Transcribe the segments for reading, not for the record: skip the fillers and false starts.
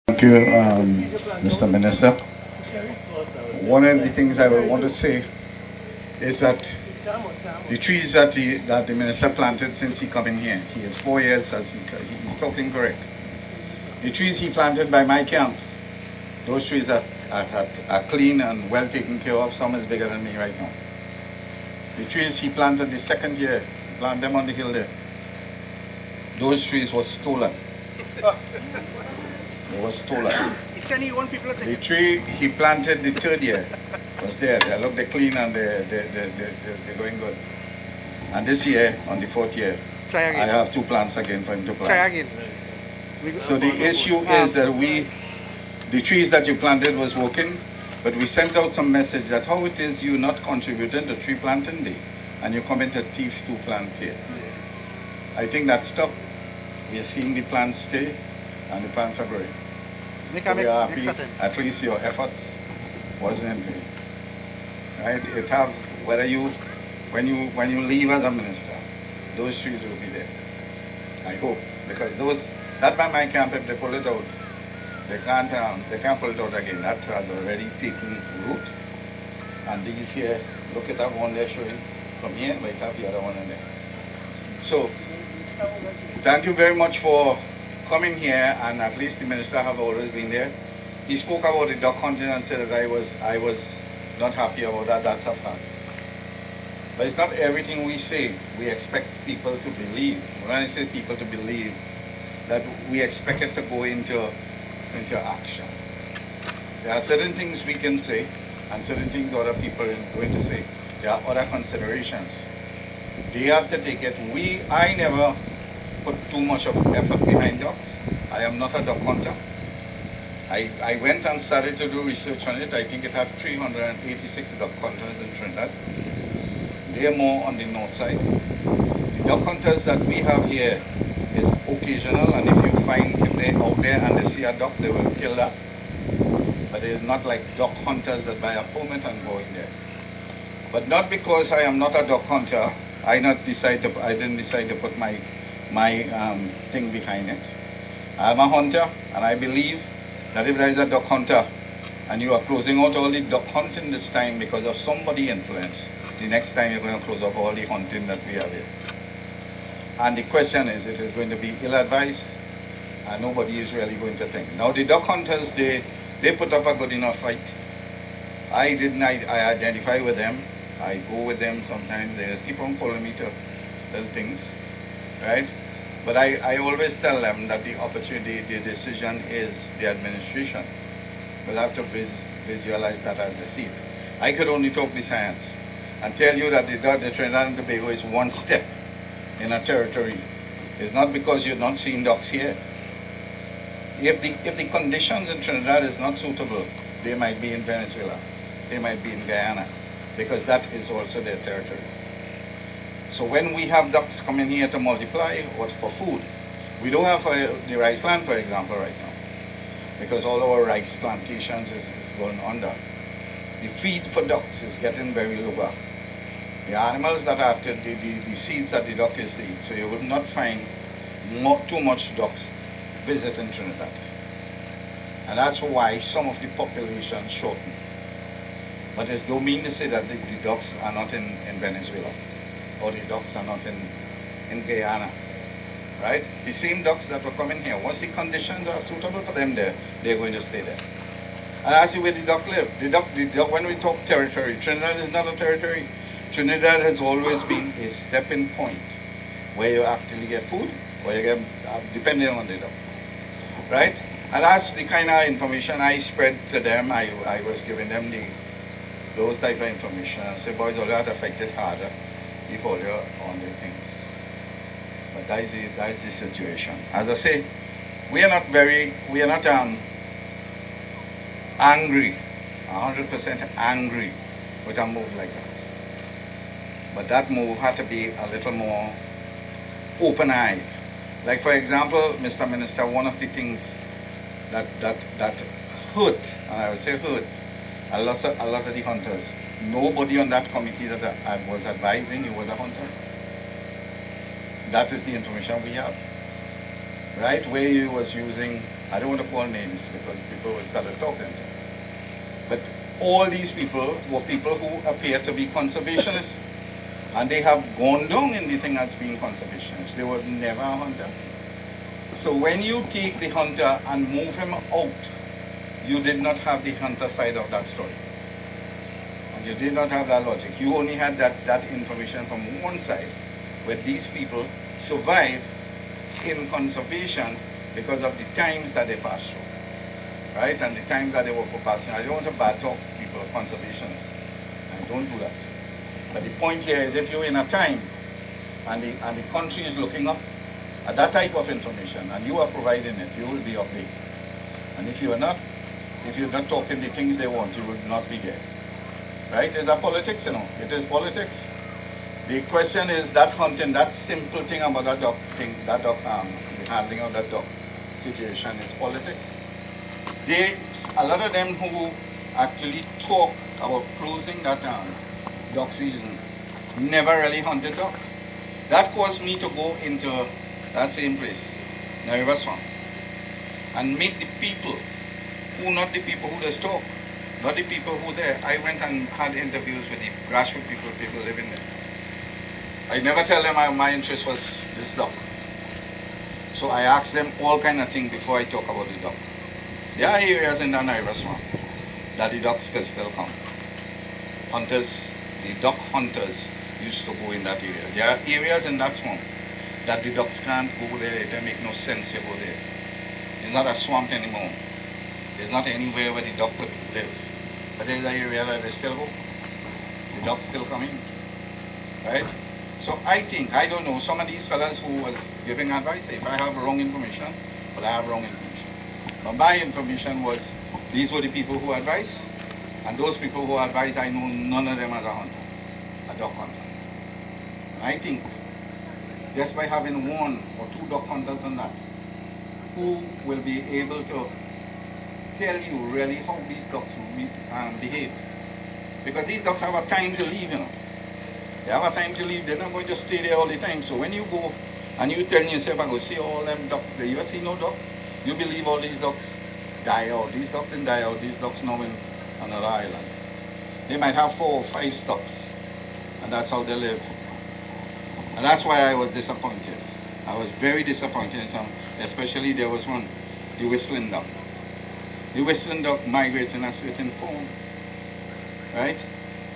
Thank you, Mr. Minister. One of the things I would want to say is that the trees that the minister planted since he come in here, he is 4 years, as he's talking correct. The trees he planted by my camp, those trees are clean and well taken care of. Some is bigger than me right now. The trees he planted the second year, planted them on the hill there. Those trees were stolen. They were stolen. The tree he planted the third year was there. They look, they're clean and they're going good. And this year, on the fourth year, I have 2 plants again for him to plant. Try again. So the issue is that the trees that you planted was working, but we sent out some message that how it is you not contributing to tree planting day, and you come into thief to plant here. I think that stopped. We are seeing the plants stay, and the plants are growing. So we are happy. At least your efforts wasn't in vain. Right? It have whether you when you leave as a minister, those trees will be there. I hope, because those that by my camp, if they pull it out, they can't pull it out again. That has already taken root. And these here, look at that one they're showing from here, but it have the other one in there. So thank you very much for coming here, and at least the minister have always been there. He spoke about the duck hunting and said that I was not happy about that. That's a fact. But it's not everything we say we expect people to believe. When I say people to believe, that we expect it to go into action. There are certain things we can say and certain things other people are going to say. There are other considerations. They have to take it. I never put too much of effort behind ducks. I am not a duck hunter. I went and started to do research on it. I think it has 386 duck hunters in Trinidad. They are more on the north side. The duck hunters that we have here is occasional, and if they're out there and they see a duck, they will kill that. But it is not like duck hunters that buy a permit and go in there. But not because I am not a duck hunter, I didn't decide to put my thing behind it. I am a hunter, and I believe that if there is a duck hunter and you are closing out all the duck hunting this time because of somebody influence, the next time you're going to close off all the hunting that we have here. And the question is, it is going to be ill-advised, and nobody is really going to think. Now the duck hunters, they put up a good enough fight. I identify with them. I go with them sometimes. They just keep on calling me to little things, right? But I always tell them that the opportunity, the decision is the administration. We'll have to visualize that as the seed. I could only talk the science and tell you that the Trinidad and Tobago is one step in a territory. It's not because you're not seeing ducks here. If the conditions in Trinidad is not suitable, they might be in Venezuela, they might be in Guyana, because that is also their territory. So when we have ducks coming here to multiply or for food, we don't have the rice land, for example, right now, because all our rice plantations is going under. The feed for ducks is getting very lower. The animals that are the seeds that the duck is eat, so you would not find too much ducks visiting Trinidad. And that's why some of the population shorten. But it don't mean to say that the ducks are not in Venezuela, or the ducks are not in Guyana, right? The same ducks that were coming here, once the conditions are suitable for them there, they're going to stay there. And that's the way the duck live. The duck, when we talk territory, Trinidad is not a territory. Trinidad has always been a stepping point where you actually get food, or you get, depending on the duck, right? And that's the kind of information I spread to them. I was giving them those type of information. I say, boys, all that affected harder if all you're on the thing. But that is the situation. As I say, we are not angry, 100% angry with a move like that. But that move had to be a little more open-eyed. Like, for example, Mr. Minister, one of the things that hurt, and I would say hurt, a lot of the hunters. Nobody on that committee that I was advising you was a hunter. That is the information we have. right, where he was using I don't want to call names because people will start talking. But all these people were people who appear to be conservationists. And they have gone down in the thing as being conservationists. They were never a hunter. So when you take the hunter and move him out, you did not have the hunter side of that story. And you did not have that logic. You only had that information from one side, where these people survive in conservation because of the times that they passed through, right? And the times that they were passing. I don't want to bad talk people, conservationists. I don't do that. But the point here is if you're in a time and the country is looking up at that type of information and you are providing it, you will be up there. And if you're not talking the things they want, you will not be there. Right? It's a politics, you know. It is politics. The question is that hunting, that simple thing about that duck thing, the handling of that duck situation is politics. A lot of them who actually talk about closing that duck season never really hunted duck. That caused me to go into that same place, Nariva Swamp, and meet the people who, not the people who just talk, not the people who there. I went and had interviews with the grassroots people living there. I never tell them my interest was this duck. So I asked them all kind of things before I talk about the duck. There are areas in the Nariva Swamp that the ducks can still come. Hunters, the duck hunters used to go in that area. There are areas in that swamp that the ducks can't go there. It doesn't make no sense to go there. It's not a swamp anymore. There's not anywhere where the duck could live. But there's an area that they still go. The ducks still come in. Right? So I think, I don't know, some of these fellas who was giving advice, if I have wrong information, well, I have wrong information. But my information was, these were the people who advised, and those people who advise, I know none of them as a hunter, a duck hunter. And I think, just by having one or two duck hunters on that, who will be able to tell you really how these ducks behave. Because these ducks have a time to leave, you know. They have a time to leave. They're not going to stay there all the time. So when you go and you tell yourself, I go see all them ducks there, you ever see no duck? You believe all these ducks die out. These ducks didn't die out. These ducks now in another island. They might have 4 or 5 stops. And that's how they live. And that's why I was disappointed. I was very disappointed in some, especially there was one, the whistling duck. The whistling duck migrates in a certain form. Right?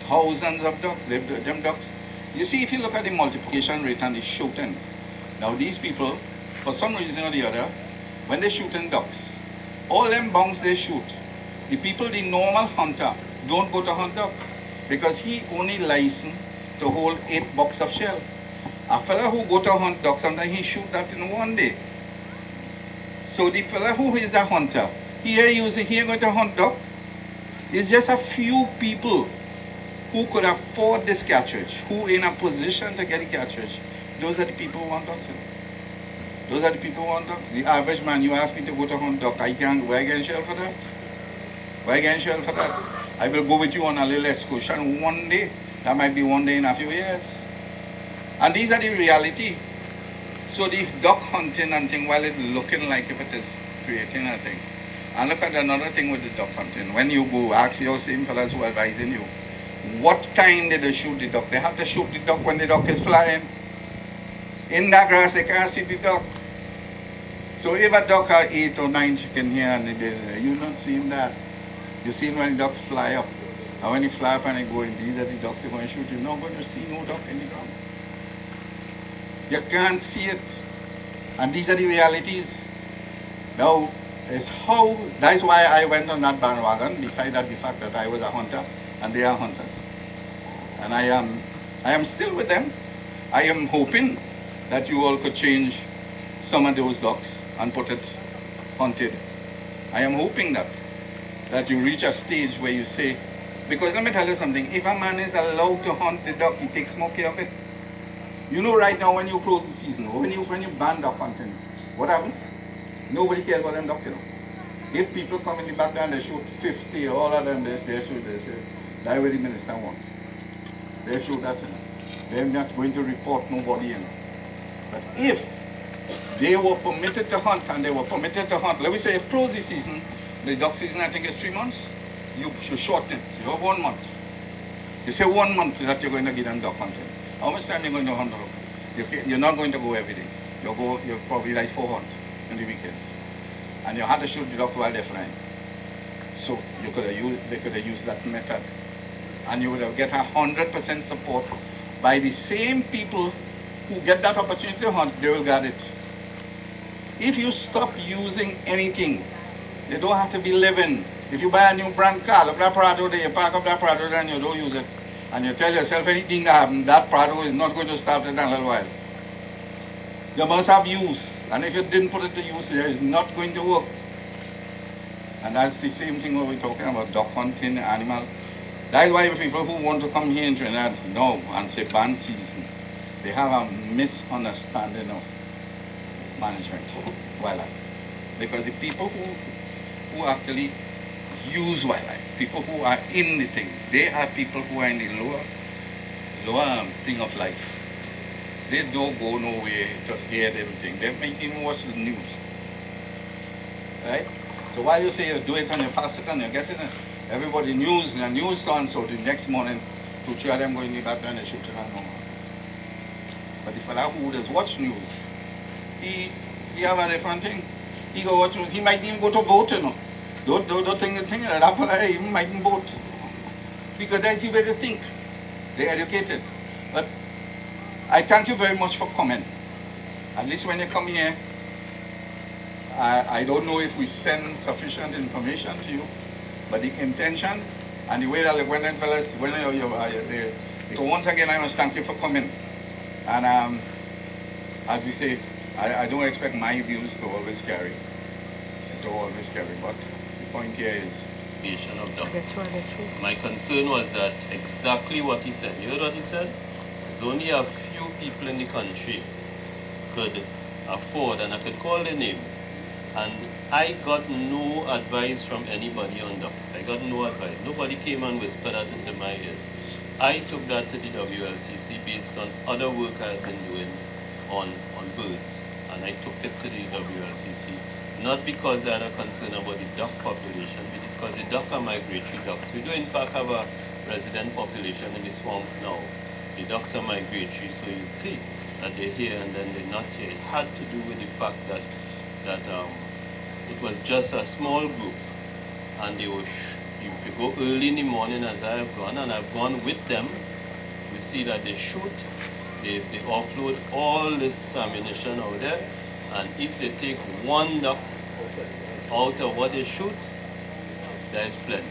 Thousands of ducks. Them ducks. You see, if you look at the multiplication rate and the shooting, now these people, for some reason or the other, when they shooting ducks, all them bunks they shoot, the people, the normal hunter, don't go to hunt ducks because he only licensed to hold 8 boxes of shell. A fella who go to hunt ducks, sometimes he shoot that in one day. So the fella who is the hunter, here going to hunt duck, it's just a few people who could afford this cartridge, who in a position to get the cartridge. Those are the people who want ducks. Those are the people who want ducks. The average man, you ask me to go to hunt duck, where I get shell for that? Where I get shell for that? I will go with you on a little excursion one day. That might be one day in a few years. And these are the reality. So the duck hunting and thing, while it's looking like if it is creating a thing. And look at another thing with the duck hunting. When you go, ask your same fellas who are advising you, what time did they shoot the duck? They have to shoot the duck when the duck is flying. In that grass, they can't see the duck. So if a duck has 8 or 9 chicken here and you're not seeing that. You see when the duck fly up. And when they fly up and they go in, these are the ducks they're going to shoot. You're not going to see no duck in the ground. You can't see it. And these are the realities. Now, that's why I went on that bandwagon, decided the fact that I was a hunter and they are hunters. And I am still with them. I am hoping that you all could change some of those ducks and put it hunted. I am hoping that you reach a stage where you say, because let me tell you something, if a man is allowed to hunt the duck, he takes more care of it. You know right now when you close the season, or when you ban duck hunting, what happens? Nobody cares about them duck, you know. If people come in the back there and they shoot 50, all of them, they say, that's what the minister wants. They shoot that, you know. They're not going to report nobody, you know. But if They were permitted to hunt, and they were permitted to hunt. Let me say, if close the season, the duck season I think is 3 months, you should shorten it. You have 1 month. You say 1 month that you're going to give them duck hunting. How much time are you going to hunt? You're not going to go every day. You'll probably like 4 hunt in the weekends. And you had to shoot the duck while they're flying. So they could have used that method. And you would have get 100% support by the same people who get that opportunity to hunt, they will get it. If you stop using anything, they don't have to be living. If you buy a new brand car, look that Prado there, you park up that Prado there and you don't use it. And you tell yourself anything that happens, that Prado is not going to start in a little while. You must have use. And if you didn't put it to use, it is not going to work. And that's the same thing when we're talking about duck hunting, animal. That's why people who want to come here in Trinidad now and say ban season, they have a misunderstanding of management wildlife. Because the people who actually use wildlife, people who are in the thing, they are people who are in the lower thing of life. They don't go nowhere to hear them thing. They make even watch the news. Right? So while you say you do it and you pass it and you get it, everybody news, the news on, so the next morning, 2-3 of them go in the back and they shoot it and no more. But the fellow who does watch news, he have a different thing. He go watch news, he might even go to vote, you know. Don't think that fellow even might even vote. Because that's the way they think. They're educated. But I thank you very much for coming. At least when you come here, I don't know if we send sufficient information to you, but the intention and the way that when you're so once again, I must thank you for coming. And as we say, I don't expect my views to always carry, but the point here is of ducks. My concern was that exactly what he said. You heard what he said? There's only a few people in the country could afford, and I could call their names. And I got no advice from anybody on ducks. I got no advice. Nobody came and whispered that into my ears. I took that to the WLCC based on other work I had been doing on birds. And I took it to the WLCC, not because I had a concern about the duck population, but because the duck are migratory ducks. We do in fact have a resident population in the swamp now. The ducks are migratory, so you'd see that they're here and then they're not here. It had to do with the fact that it was just a small group, and they were if you go early in the morning as I have gone, and I've gone with them, you see that they shoot, they offload all this ammunition out there, and if they take one duck out of what they shoot, there is plenty.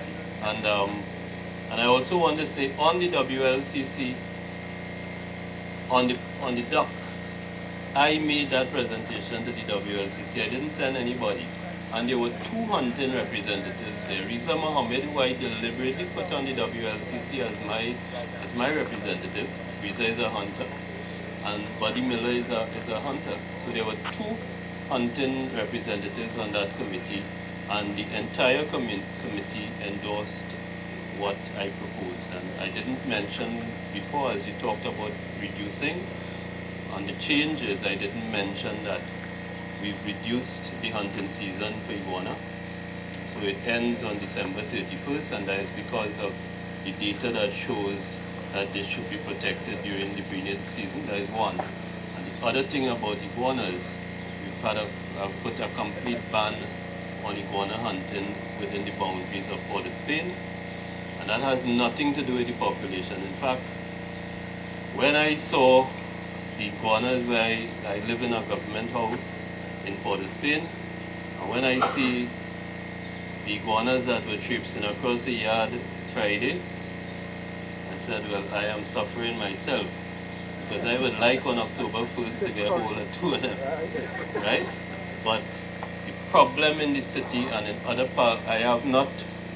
And I also want to say on the WLCC, on the duck, I made that presentation to the WLCC. I didn't send anybody. And there were 2 hunting representatives there. Riza Mohammed, who I deliberately put on the WLCC as my representative. Riza is a hunter, and Buddy Miller is a hunter. So there were 2 hunting representatives on that committee, and the entire committee endorsed what I proposed. And I didn't mention before, as you talked about reducing, on the changes, I didn't mention that we've reduced the hunting season for iguana. So it ends on December 31st, and that is because of the data that shows that they should be protected during the breeding season. That is one. And the other thing about iguanas, I've put a complete ban on iguana hunting within the boundaries of Port of Spain, and that has nothing to do with the population. In fact, when I saw the iguanas where I live in a government house in Port of Spain, and when I see the iguanas that were traipsing across the yard Friday, I said, well, I am suffering myself, because I would like on October 1st to get hold of 2 of them, right? But the problem in the city and in other parts, I have not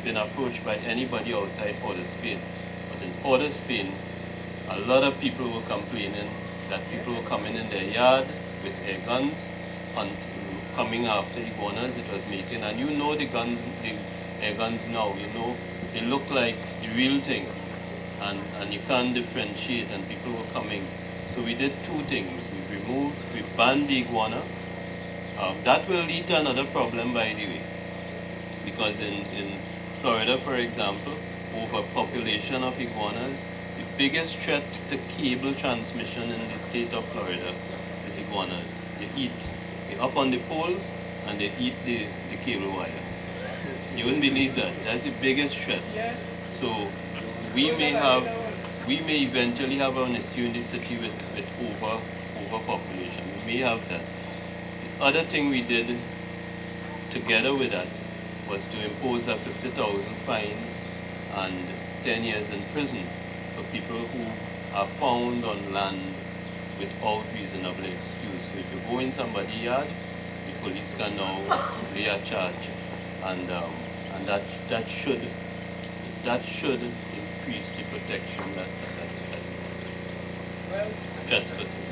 been approached by anybody outside Port of Spain. But in Port of Spain, a lot of people were complaining that people were coming in their yard with air guns and coming after iguanas it was making. And you know the air guns now, you know, they look like the real thing. And you can't differentiate, and people were coming. So we did 2 things. We removed, we banned the iguana. That will lead to another problem, by the way, because in Florida, for example, overpopulation of iguanas, the biggest threat to cable transmission in the state of Florida is iguanas. They're up on the poles and they eat the cable wire. You wouldn't believe that. That's the biggest threat. So we may eventually have an issue in the city with overpopulation. We may have that. The other thing we did together with that was to impose a 50,000 fine and 10 years in prison for people who are found on land without reasonable excuse. So if you go in somebody's yard, the police can now lay a charge, and that should increase the protection that trespassing.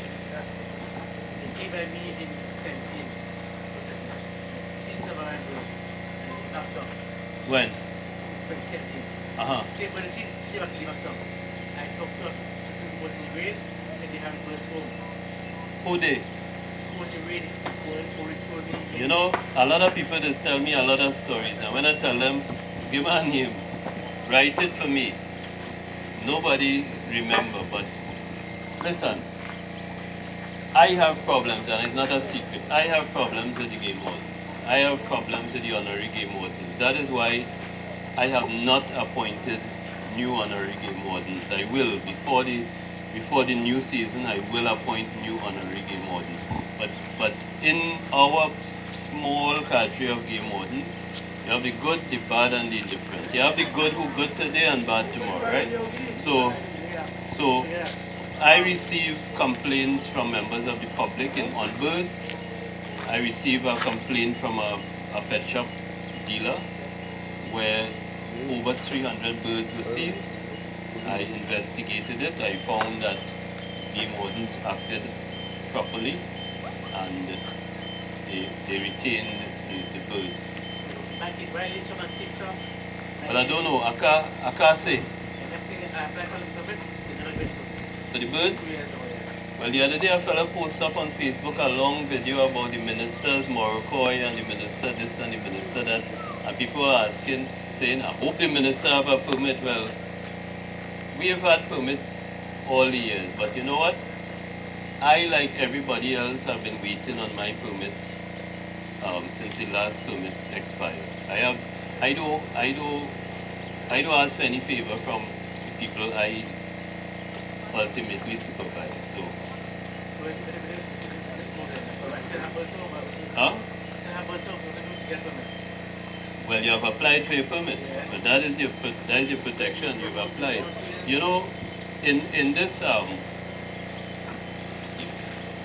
When? Uh-huh. Who they? You know, a lot of people just tell me a lot of stories, and when I tell them, give me a name, write it for me. Nobody remember, but listen, I have problems, and it's not a secret. I have problems with the game wardens. I have problems with the honorary game wardens. That is why I have not appointed new honorary game wardens. I will, before the new season, I will appoint new honorary game wardens. But in our small cadre of game wardens, you have the good, the bad, and the indifferent. You have the good who good today and bad tomorrow, right? So I receive complaints from members of the public on birds. I received a complaint from a pet shop dealer where over 300 birds were seized. I investigated it. I found that game wardens acted properly and they retained the birds. But I don't know, I can't say. For the birds? Well, the other day a fellow posted up on Facebook a long video about the ministers, Morocco, and the minister this and the minister that. And people are asking, saying, I hope the minister have a permit. Well, we have had permits all the years, but you know what? I, like everybody else, have been waiting on my permit since the last permits expired. I don't ask for any favor from the people I ultimately supervise. So. Huh? Well, you have applied for your permit, but that is your protection. You've applied. You know, in this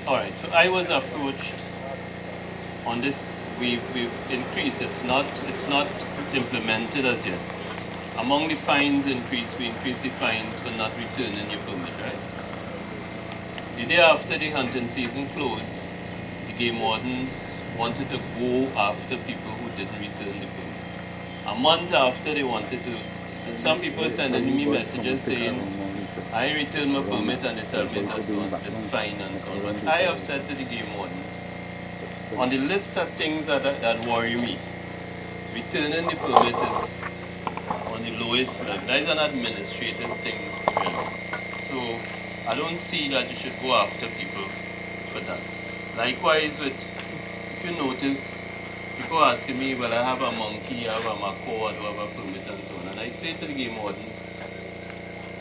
all right. So I was approached on this. We've increased. It's not implemented as yet. Among the fines increased, we increased the fines for not returning your permit, right? The day after the hunting season closed, the game wardens wanted to go after people who didn't return the permit. A month after, they wanted to. And some people sending me messages saying, I returned my permit and they tell me it's fine and so on. But I have said to the game wardens, on the list of things that worry me, returning the permit is on the lowest level. That is an administrative thing, really. So I don't see that you should go after people for that. Likewise, if you notice, people asking me, well, I have a monkey, I have a macaw, I do have a permit and so on. And I say to the game wardens,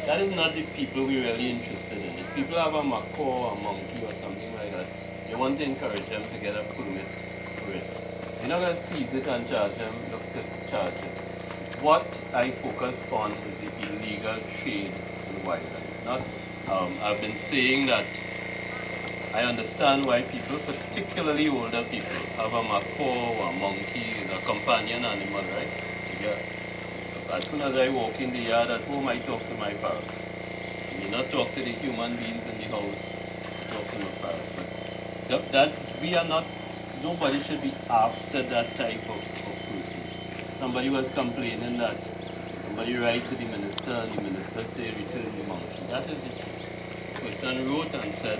that is not the people we're really interested in. If people have a macaw or a monkey or something like that, you want to encourage them to get a permit for it. You're not going to seize it and charge them, look to charge it. What I focus on is the illegal trade in wildlife. Not, I've been saying that I understand why people, particularly older people, have a macaw or a monkey, a companion animal, right? As soon as I walk in the yard at home, I talk to my parrot. I may not talk to the human beings in the house, I talk to my parrot. But that we are not, nobody should be after that type of person. Somebody was complaining that somebody write to the minister and the minister say return the monkey. That is it. The person wrote and said,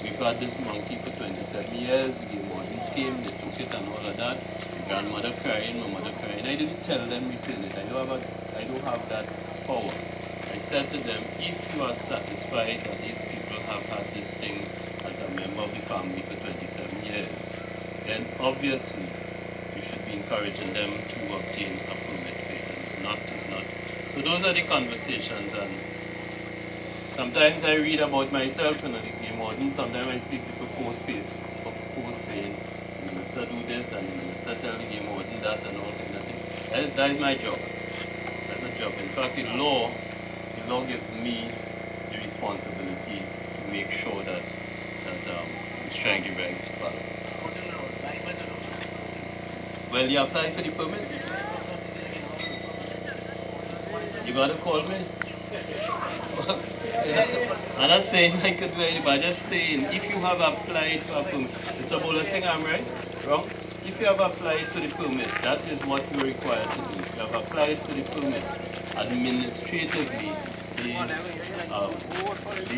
We've had this monkey for 27 years. The game wardens came, they took it and all of that. The grandmother crying, my mother crying. I didn't tell them return it. I don't have that power. I said to them, if you are satisfied that these people have had this thing as a member of the family for 27 years, then obviously you should be encouraging them to obtain a permit for it. And it's not. So those are the conversations, and sometimes I read about myself in the game warden. Sometimes I see people post saying, you must do this and you must tell the game warden that and all kind of thing. That is my job. That's my job. In fact, the law gives me the responsibility to make sure that we strike the right balance. Well, you apply for the permit. You gotta call me. I'm not saying I could do anything, but I'm just saying if you have applied for a permit, Mr. Bowler saying I'm right, wrong? If you have applied for the permit, that is what you're required to do. If you have applied for the permit, administratively, they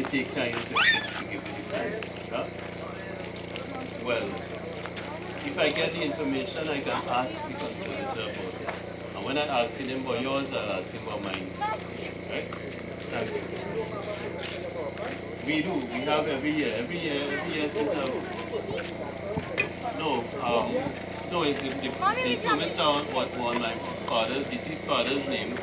take time to give you the permit. Yeah? Well, if I get the information, I can ask the conservator about it. And when I'm asking him about yours, I'll ask him about mine. Right? Thank you. We do. We have every year since no, the permits are on my deceased father's name,